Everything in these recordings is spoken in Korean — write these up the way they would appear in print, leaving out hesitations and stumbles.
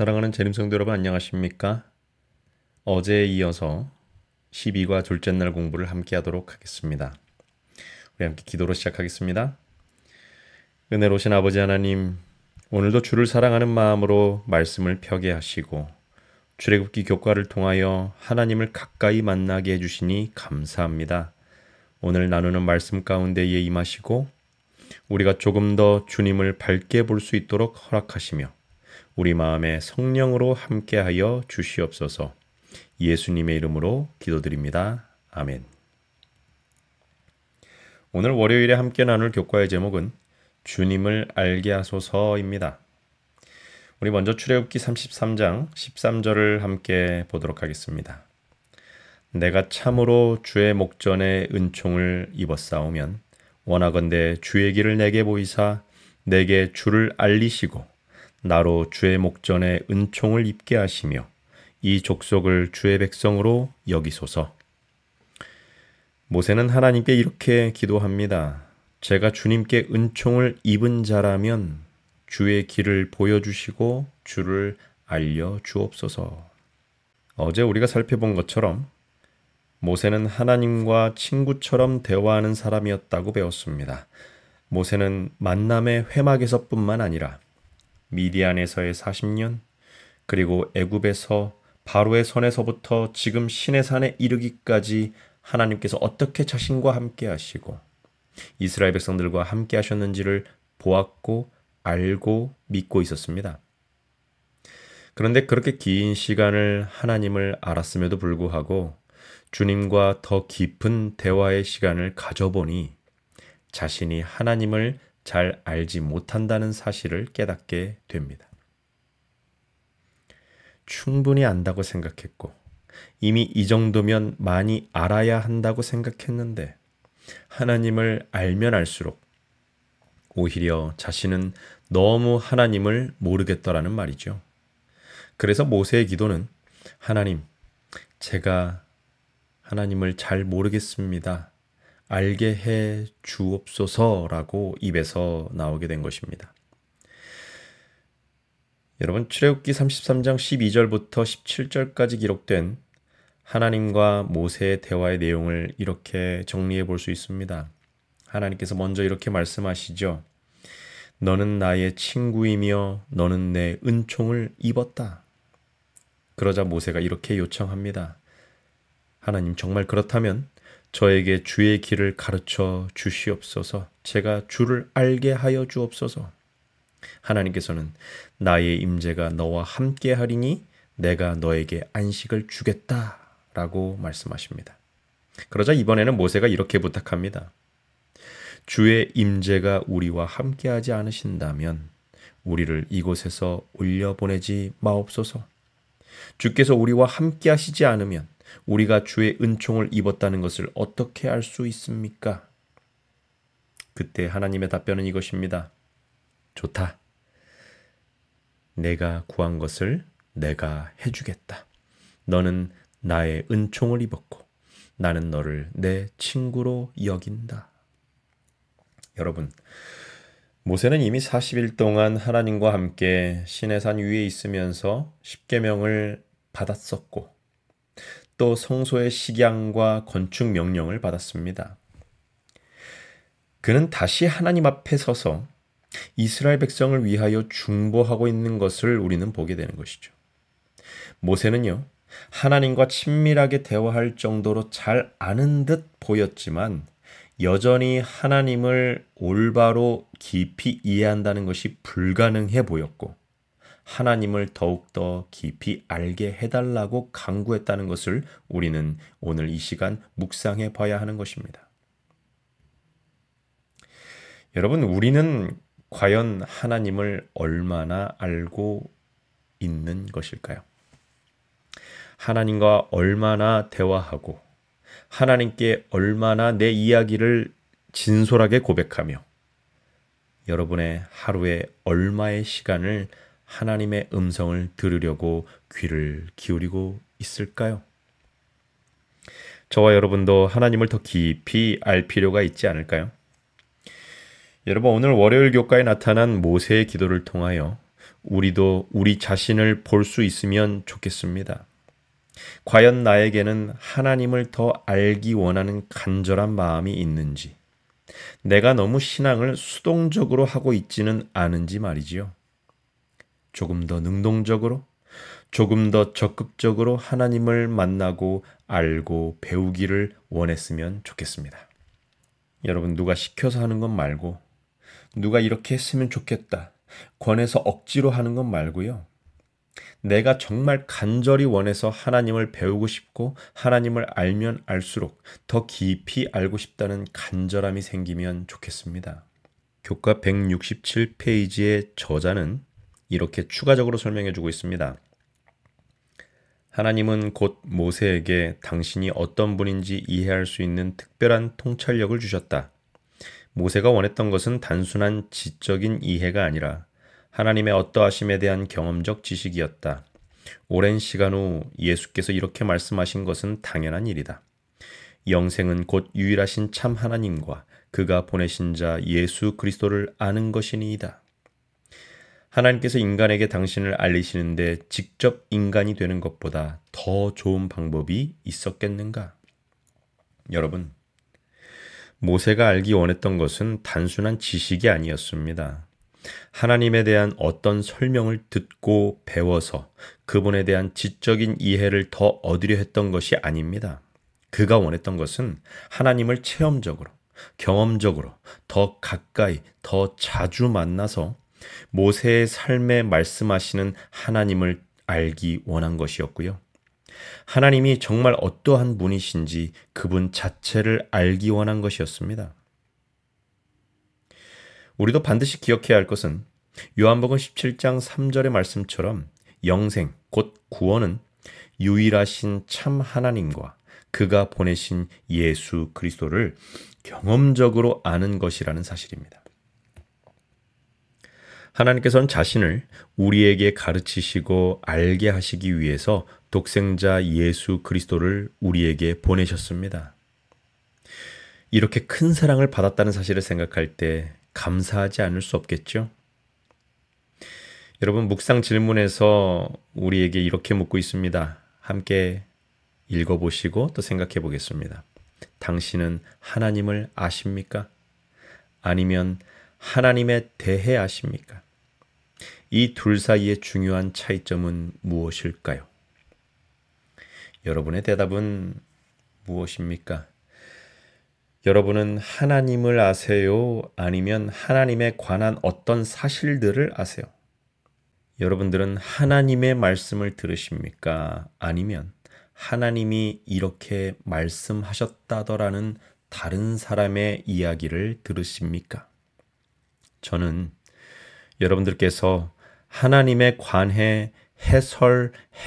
사랑하는 재림성도 여러분 안녕하십니까? 어제에 이어서 12과 둘째 날 공부를 함께 하도록 하겠습니다. 우리 함께 기도로 시작하겠습니다. 은혜로우신 아버지 하나님, 오늘도 주를 사랑하는 마음으로 말씀을 펴게 하시고 출애굽기 교과를 통하여 하나님을 가까이 만나게 해주시니 감사합니다. 오늘 나누는 말씀 가운데에 임하시고 우리가 조금 더 주님을 밝게 볼 수 있도록 허락하시며 우리 마음에 성령으로 함께하여 주시옵소서. 예수님의 이름으로 기도드립니다. 아멘. 오늘 월요일에 함께 나눌 교과의 제목은 주님을 알게 하소서입니다. 우리 먼저 출애굽기 33장 13절을 함께 보도록 하겠습니다. 내가 참으로 주의 목전에 은총을 입었사오면 원하건대 주의 길을 내게 보이사 내게 주를 알리시고 나로 주의 목전에 은총을 입게 하시며 이 족속을 주의 백성으로 여기소서. 모세는 하나님께 이렇게 기도합니다. 제가 주님께 은총을 입은 자라면 주의 길을 보여주시고 주를 알려주옵소서. 어제 우리가 살펴본 것처럼 모세는 하나님과 친구처럼 대화하는 사람이었다고 배웠습니다. 모세는 만남의 회막에서뿐만 아니라 미디안에서의 40년, 그리고 애굽에서 바로의 손에서부터 지금 시내산에 이르기까지 하나님께서 어떻게 자신과 함께 하시고 이스라엘 백성들과 함께 하셨는지를 보았고 알고 믿고 있었습니다. 그런데 그렇게 긴 시간을 하나님을 알았음에도 불구하고 주님과 더 깊은 대화의 시간을 가져보니 자신이 하나님을 잘 알지 못한다는 사실을 깨닫게 됩니다. 충분히 안다고 생각했고 이미 이 정도면 많이 알아야 한다고 생각했는데 하나님을 알면 알수록 오히려 자신은 너무 하나님을 모르겠더라는 말이죠. 그래서 모세의 기도는 하나님, 제가 하나님을 잘 모르겠습니다. 알게 해 주옵소서라고 입에서 나오게 된 것입니다. 여러분, 출애굽기 33장 12절부터 17절까지 기록된 하나님과 모세의 대화의 내용을 이렇게 정리해 볼 수 있습니다. 하나님께서 먼저 이렇게 말씀하시죠. 너는 나의 친구이며 너는 내 은총을 입었다. 그러자 모세가 이렇게 요청합니다. 하나님, 정말 그렇다면 저에게 주의 길을 가르쳐 주시옵소서. 제가 주를 알게 하여 주옵소서. 하나님께서는 나의 임재가 너와 함께 하리니 내가 너에게 안식을 주겠다라고 말씀하십니다. 그러자 이번에는 모세가 이렇게 부탁합니다. 주의 임재가 우리와 함께 하지 않으신다면 우리를 이곳에서 올려보내지 마옵소서. 주께서 우리와 함께 하시지 않으면 우리가 주의 은총을 입었다는 것을 어떻게 알 수 있습니까? 그때 하나님의 답변은 이것입니다. 좋다. 내가 구한 것을 내가 해주겠다. 너는 나의 은총을 입었고 나는 너를 내 친구로 여긴다. 여러분, 모세는 이미 40일 동안 하나님과 함께 시내산 위에 있으면서 십계명을 받았었고 또 성소의 식양과 건축 명령을 받았습니다. 그는 다시 하나님 앞에 서서 이스라엘 백성을 위하여 중보하고 있는 것을 우리는 보게 되는 것이죠. 모세는요, 하나님과 친밀하게 대화할 정도로 잘 아는 듯 보였지만 여전히 하나님을 올바로 깊이 이해한다는 것이 불가능해 보였고 하나님을 더욱더 깊이 알게 해달라고 간구했다는 것을 우리는 오늘 이 시간 묵상해 봐야 하는 것입니다. 여러분, 우리는 과연 하나님을 얼마나 알고 있는 것일까요? 하나님과 얼마나 대화하고 하나님께 얼마나 내 이야기를 진솔하게 고백하며 여러분의 하루에 얼마의 시간을 하나님의 음성을 들으려고 귀를 기울이고 있을까요? 저와 여러분도 하나님을 더 깊이 알 필요가 있지 않을까요? 여러분, 오늘 월요일 교과에 나타난 모세의 기도를 통하여 우리도 우리 자신을 볼 수 있으면 좋겠습니다. 과연 나에게는 하나님을 더 알기 원하는 간절한 마음이 있는지, 내가 너무 신앙을 수동적으로 하고 있지는 않은지 말이지요. 조금 더 능동적으로, 조금 더 적극적으로 하나님을 만나고 알고 배우기를 원했으면 좋겠습니다. 여러분, 누가 시켜서 하는 건 말고, 누가 이렇게 했으면 좋겠다, 권해서 억지로 하는 건 말고요. 내가 정말 간절히 원해서 하나님을 배우고 싶고 하나님을 알면 알수록 더 깊이 알고 싶다는 간절함이 생기면 좋겠습니다. 교과 167페이지의 저자는 이렇게 추가적으로 설명해 주고 있습니다. 하나님은 곧 모세에게 당신이 어떤 분인지 이해할 수 있는 특별한 통찰력을 주셨다. 모세가 원했던 것은 단순한 지적인 이해가 아니라 하나님의 어떠하심에 대한 경험적 지식이었다. 오랜 시간 후 예수께서 이렇게 말씀하신 것은 당연한 일이다. 영생은 곧 유일하신 참 하나님과 그가 보내신 자 예수 그리스도를 아는 것이니이다. 하나님께서 인간에게 당신을 알리시는데 직접 인간이 되는 것보다 더 좋은 방법이 있었겠는가? 여러분, 모세가 알기 원했던 것은 단순한 지식이 아니었습니다. 하나님에 대한 어떤 설명을 듣고 배워서 그분에 대한 지적인 이해를 더 얻으려 했던 것이 아닙니다. 그가 원했던 것은 하나님을 체험적으로, 경험적으로 더 가까이, 더 자주 만나서 모세의 삶에 말씀하시는 하나님을 알기 원한 것이었고요. 하나님이 정말 어떠한 분이신지 그분 자체를 알기 원한 것이었습니다. 우리도 반드시 기억해야 할 것은 요한복음 17장 3절의 말씀처럼 영생, 곧 구원은 유일하신 참 하나님과 그가 보내신 예수 그리스도를 경험적으로 아는 것이라는 사실입니다. 하나님께서는 자신을 우리에게 가르치시고 알게 하시기 위해서 독생자 예수 그리스도를 우리에게 보내셨습니다. 이렇게 큰 사랑을 받았다는 사실을 생각할 때 감사하지 않을 수 없겠죠? 여러분, 묵상 질문에서 우리에게 이렇게 묻고 있습니다. 함께 읽어보시고 또 생각해 보겠습니다. 당신은 하나님을 아십니까? 아니면 하나님에 대해 아십니까? 이 둘 사이의 중요한 차이점은 무엇일까요? 여러분의 대답은 무엇입니까? 여러분은 하나님을 아세요? 아니면 하나님에 관한 어떤 사실들을 아세요? 여러분들은 하나님의 말씀을 들으십니까? 아니면 하나님이 이렇게 말씀하셨다더라는 다른 사람의 이야기를 들으십니까? 저는 여러분들께서 하나님에 관해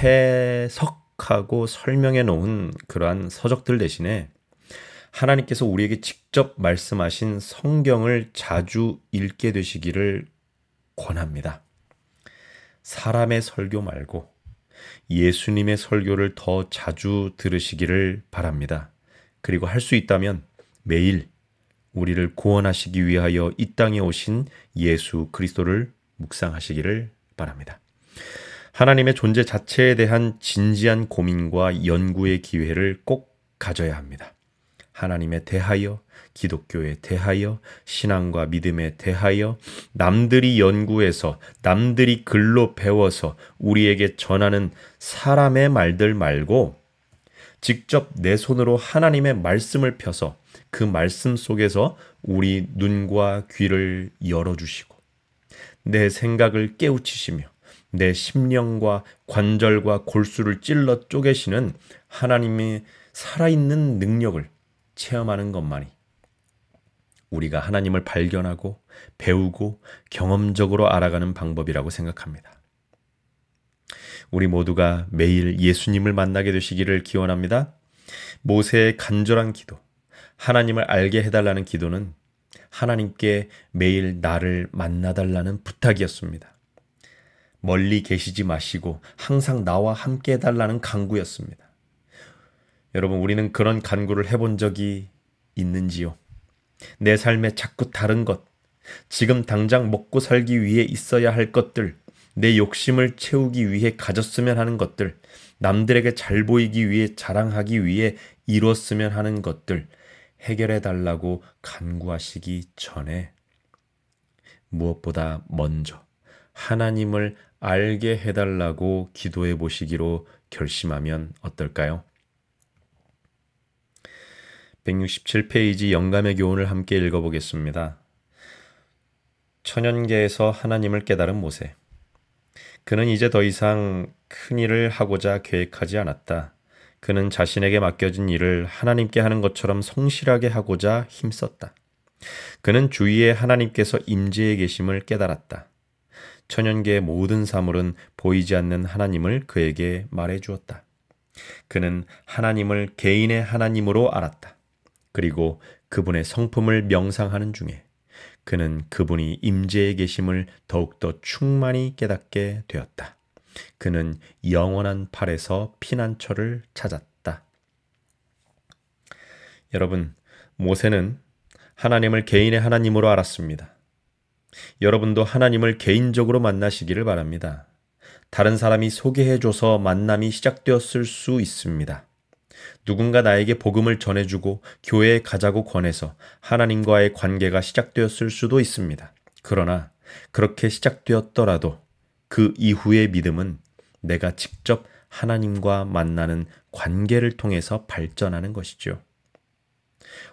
해석하고 설명해 놓은 그러한 서적들 대신에 하나님께서 우리에게 직접 말씀하신 성경을 자주 읽게 되시기를 권합니다. 사람의 설교 말고 예수님의 설교를 더 자주 들으시기를 바랍니다. 그리고 할 수 있다면 매일 우리를 구원하시기 위하여 이 땅에 오신 예수 그리스도를 묵상하시기를 바랍니다. 하나님의 존재 자체에 대한 진지한 고민과 연구의 기회를 꼭 가져야 합니다. 하나님에 대하여, 기독교에 대하여, 신앙과 믿음에 대하여 남들이 연구해서 남들이 글로 배워서 우리에게 전하는 사람의 말들 말고 직접 내 손으로 하나님의 말씀을 펴서 그 말씀 속에서 우리 눈과 귀를 열어주시고 내 생각을 깨우치시며 내 심령과 관절과 골수를 찔러 쪼개시는 하나님의 살아있는 능력을 체험하는 것만이 우리가 하나님을 발견하고 배우고 경험적으로 알아가는 방법이라고 생각합니다. 우리 모두가 매일 예수님을 만나게 되시기를 기원합니다. 모세의 간절한 기도, 하나님을 알게 해달라는 기도는 하나님께 매일 나를 만나달라는 부탁이었습니다. 멀리 계시지 마시고 항상 나와 함께 해달라는 간구였습니다. 여러분, 우리는 그런 간구를 해본 적이 있는지요? 내 삶에 자꾸 다른 것, 지금 당장 먹고 살기 위해 있어야 할 것들, 내 욕심을 채우기 위해 가졌으면 하는 것들, 남들에게 잘 보이기 위해 자랑하기 위해 이뤘으면 하는 것들 해결해 달라고 간구하시기 전에 무엇보다 먼저 하나님을 알게 해달라고 기도해 보시기로 결심하면 어떨까요? 167페이지 영감의 교훈을 함께 읽어보겠습니다. 천연계에서 하나님을 깨달은 모세. 그는 이제 더 이상 큰 일을 하고자 계획하지 않았다. 그는 자신에게 맡겨진 일을 하나님께 하는 것처럼 성실하게 하고자 힘썼다. 그는 주위에 하나님께서 임재해 계심을 깨달았다. 천연계의 모든 사물은 보이지 않는 하나님을 그에게 말해 주었다. 그는 하나님을 개인의 하나님으로 알았다. 그리고 그분의 성품을 명상하는 중에 그는 그분이 임재해 계심을 더욱더 충만히 깨닫게 되었다. 그는 영원한 팔에서 피난처를 찾았다. 여러분, 모세는 하나님을 개인의 하나님으로 알았습니다. 여러분도 하나님을 개인적으로 만나시기를 바랍니다. 다른 사람이 소개해줘서 만남이 시작되었을 수 있습니다. 누군가 나에게 복음을 전해주고 교회에 가자고 권해서 하나님과의 관계가 시작되었을 수도 있습니다. 그러나 그렇게 시작되었더라도 그 이후의 믿음은 내가 직접 하나님과 만나는 관계를 통해서 발전하는 것이죠.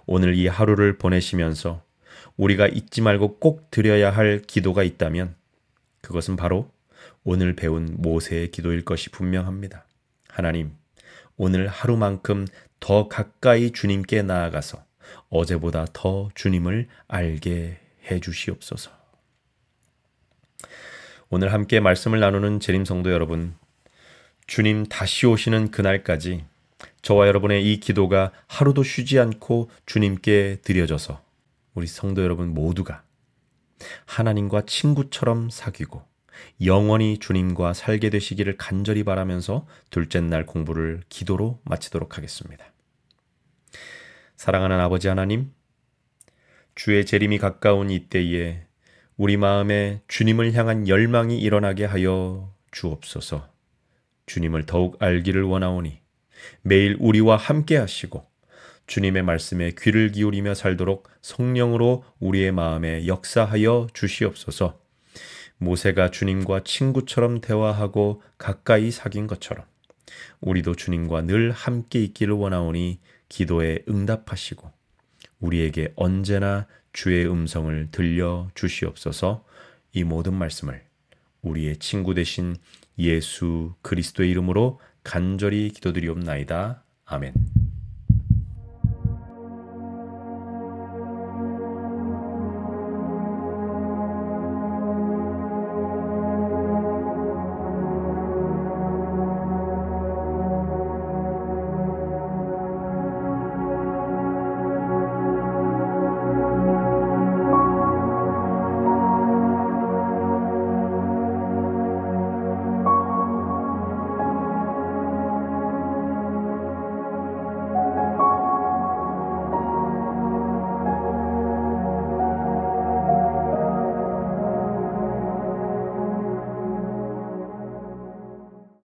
오늘 이 하루를 보내시면서 우리가 잊지 말고 꼭 드려야 할 기도가 있다면 그것은 바로 오늘 배운 모세의 기도일 것이 분명합니다. 하나님, 오늘 하루만큼 더 가까이 주님께 나아가서 어제보다 더 주님을 알게 해 주시옵소서. 오늘 함께 말씀을 나누는 재림 성도 여러분, 주님 다시 오시는 그날까지 저와 여러분의 이 기도가 하루도 쉬지 않고 주님께 드려져서 우리 성도 여러분 모두가 하나님과 친구처럼 사귀고 영원히 주님과 살게 되시기를 간절히 바라면서 둘째 날 공부를 기도로 마치도록 하겠습니다. 사랑하는 아버지 하나님, 주의 재림이 가까운 이때에 우리 마음에 주님을 향한 열망이 일어나게 하여 주옵소서. 주님을 더욱 알기를 원하오니 매일 우리와 함께 하시고 주님의 말씀에 귀를 기울이며 살도록 성령으로 우리의 마음에 역사하여 주시옵소서. 모세가 주님과 친구처럼 대화하고 가까이 사귄 것처럼 우리도 주님과 늘 함께 있기를 원하오니 기도에 응답하시고 우리에게 언제나 주의 음성을 들려 주시옵소서. 이 모든 말씀을 우리의 친구 되신 예수 그리스도의 이름으로 간절히 기도드리옵나이다. 아멘.